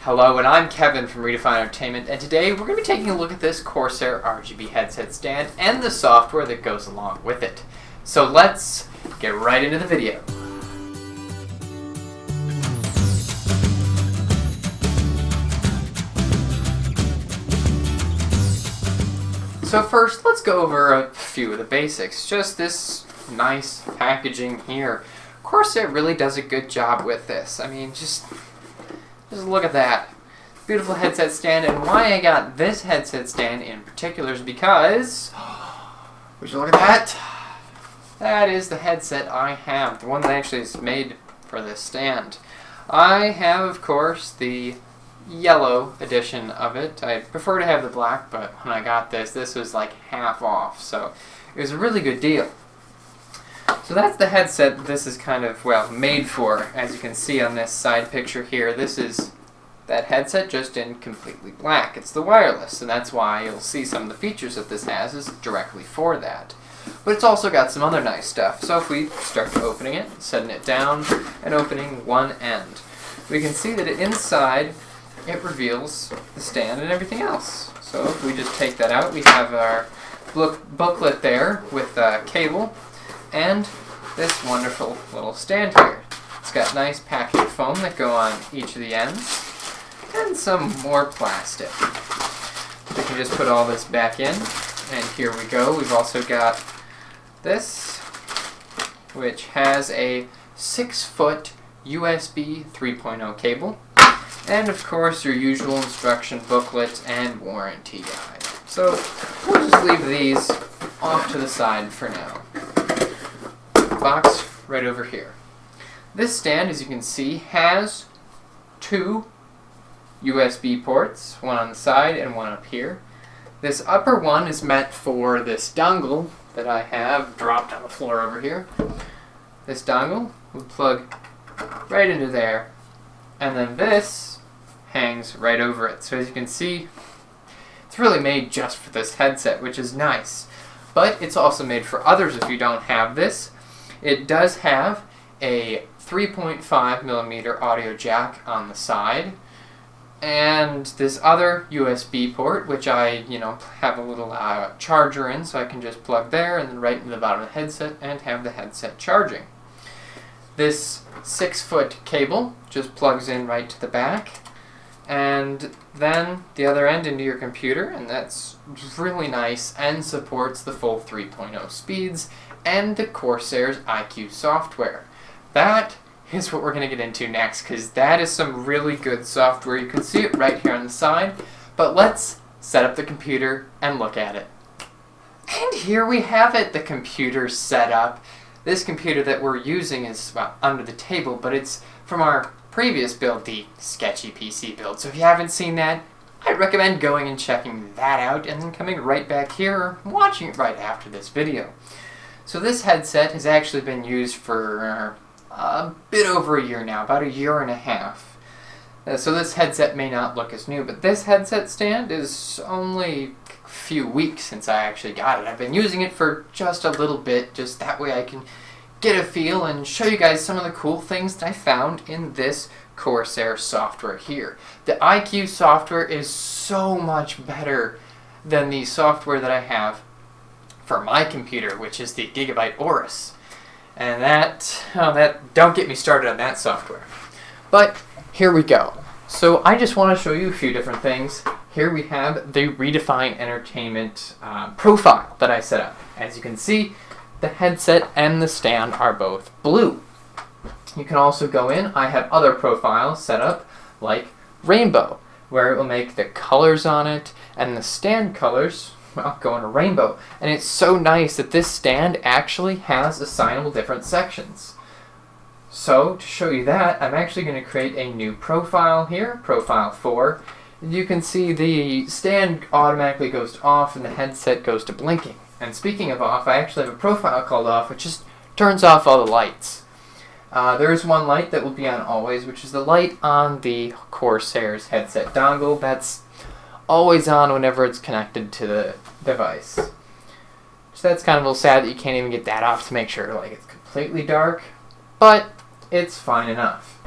Hello, and I'm Kevin from Redefine Entertainment, and today we're going to be taking a look at this Corsair RGB headset stand and the software that goes along with it. So let's get right into the video. So first, let's go over a few of the basics. Just this nice packaging here. Corsair really does a good job with this. I mean, just look at that. Beautiful headset stand, and why I got this headset stand in particular is because, would you look at that? That is the headset I have, the one that actually is made for this stand. I have, of course, the yellow edition of it. I prefer to have the black, but when I got this was like half off, so it was a really good deal. So that's the headset this is kind of, well, made for. As you can see on this side picture here, this is that headset just in completely black. It's the wireless, and that's why you'll see some of the features that this has is directly for that. But it's also got some other nice stuff. So if we start opening it, setting it down, and opening one end, we can see that inside it reveals the stand and everything else. So if we just take that out, we have our booklet there with a cable and this wonderful little stand here. It's got nice packing foam that go on each of the ends and some more plastic. We can just put all this back in, and here we go. We've also got this, which has a 6-foot USB 3.0 cable, and of course your usual instruction booklet and warranty guide. So we'll just leave these off to the side for now. Box right over here. This stand, as you can see, has two USB ports, one on the side and one up here. This upper one is meant for this dongle that I have dropped on the floor over here. This dongle will plug right into there, and then this hangs right over it. So as you can see, it's really made just for this headset, which is nice. But it's also made for others if you don't have this. It does have a 3.5mm audio jack on the side, and this other USB port, which I, have a little charger in, so I can just plug there and then right into the bottom of the headset and have the headset charging. This 6-foot cable just plugs in right to the back, and then the other end into your computer, and that's really nice and supports the full 3.0 speeds and the Corsair's ICue software. That is what we're going to get into next, because that is some really good software. You can see it right here on the side, but let's set up the computer and look at it. And here we have it, the computer set up. This computer that we're using is, well, under the table, but it's from our previous build, the sketchy PC build. So if you haven't seen that, I'd recommend going and checking that out and then coming right back here or watching it right after this video. So this headset has actually been used for a bit over a year now, about a year and a half. So this headset may not look as new, but this headset stand is only a few weeks since I actually got it. I've been using it for just a little bit, just that way I can get a feel and show you guys some of the cool things that I found in this Corsair software here. The ICue software is so much better than the software that I have for my computer, which is the Gigabyte Aorus. And that don't get me started on that software. But here we go. So I just want to show you a few different things. Here we have the Redefine Entertainment profile that I set up. As you can see, the headset and the stand are both blue. You can also go in, I have other profiles set up like rainbow, where it will make the colors on it and the stand colors, well, go in a rainbow. And it's so nice that this stand actually has assignable different sections. So to show you that, I'm actually going to create a new profile here, profile 4. You can see the stand automatically goes to off and the headset goes to blinking. And speaking of off, I actually have a profile called off, which just turns off all the lights. There is one light that will be on always, which is the light on the Corsair's headset dongle. That's always on whenever it's connected to the device. So that's kind of a little sad that you can't even get that off to make sure it's completely dark, but it's fine enough.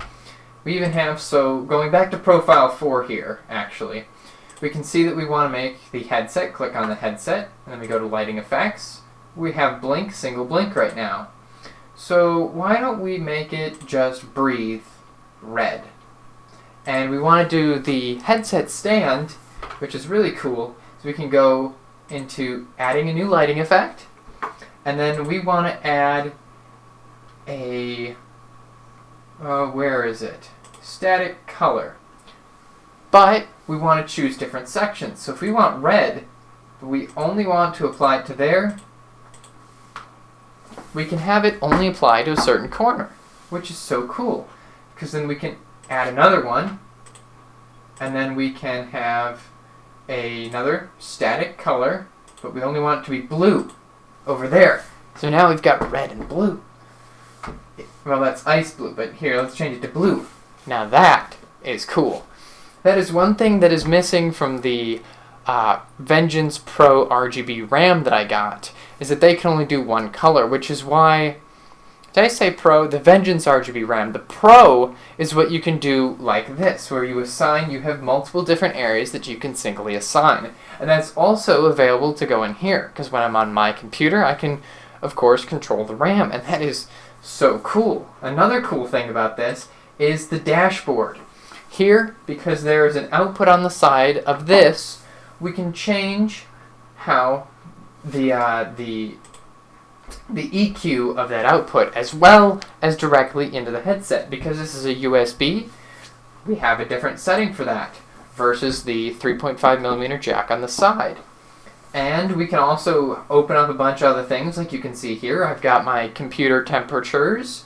We even have, so going back to profile 4 here, actually, we can see that we want to make the headset, click on the headset, and then we go to lighting effects. We have blink, single blink right now. So why don't we make it just breathe red? And we want to do the headset stand, which is really cool, so we can go into adding a new lighting effect, and then we want to add a, where is it? Static color. But we want to choose different sections. So if we want red, but we only want to apply it to there, we can have it only apply to a certain corner, which is so cool. Because then we can add another one, and then we can have another static color, but we only want it to be blue over there. So now we've got red and blue. Well, that's ice blue, but here, let's change it to blue. Now that is cool. That is one thing that is missing from the Vengeance Pro RGB RAM that I got, is that they can only do one color, which is why, did I say Pro? The Vengeance RGB RAM. The Pro is what you can do like this, where you assign, you have multiple different areas that you can singly assign. And that's also available to go in here, because when I'm on my computer, I can, of course, control the RAM, and that is so cool. Another cool thing about this is the dashboard. Here, because there is an output on the side of this, we can change how the EQ of that output, as well as directly into the headset. Because this is a USB, we have a different setting for that versus the 3.5mm jack on the side. And we can also open up a bunch of other things, like you can see here. I've got my computer temperatures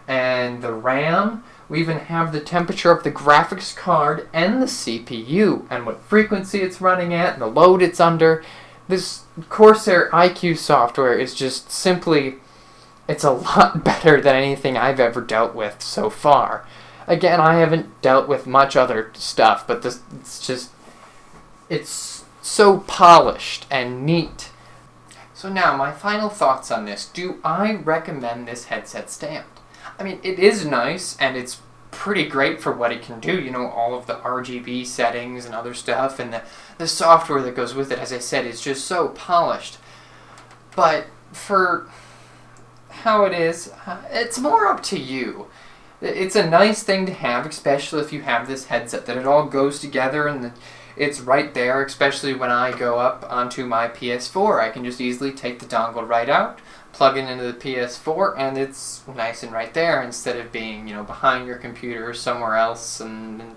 and the RAM. We even have the temperature of the graphics card and the CPU, and what frequency it's running at, and the load it's under. This Corsair ICue software is just simply, it's a lot better than anything I've ever dealt with so far. Again, I haven't dealt with much other stuff, but this, it's so polished and neat. So now, my final thoughts on this. Do I recommend this headset stand? I mean, it is nice, and it's pretty great for what it can do. You know, all of the RGB settings and other stuff, and the software that goes with it, as I said, is just so polished. But for how it is, it's more up to you. It's a nice thing to have, especially if you have this headset, that it all goes together and it's right there, especially when I go up onto my PS4. I can just easily take the dongle right out, plug it into the PS4, and it's nice and right there, instead of being, you know, behind your computer or somewhere else, and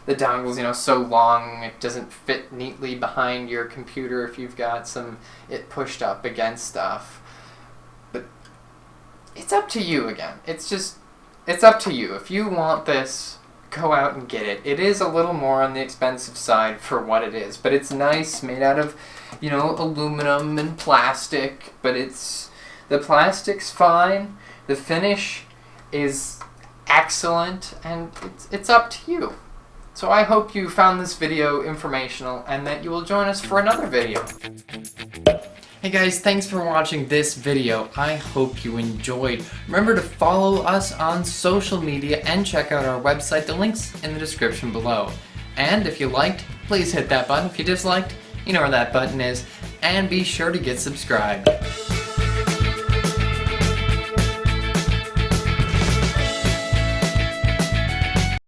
the dongle's, you know, so long it doesn't fit neatly behind your computer if you've got it pushed up against stuff. But it's up to you again. It's up to you. If you want this, go out and get it. It is a little more on the expensive side for what it is, but it's nice, made out of, you know, aluminum and plastic, but the plastic's fine, the finish is excellent, and it's up to you. So I hope you found this video informational and that you will join us for another video. Hey guys, thanks for watching this video. I hope you enjoyed. Remember to follow us on social media and check out our website. The link's in the description below. And if you liked, please hit that button. If you disliked, you know where that button is. And be sure to get subscribed.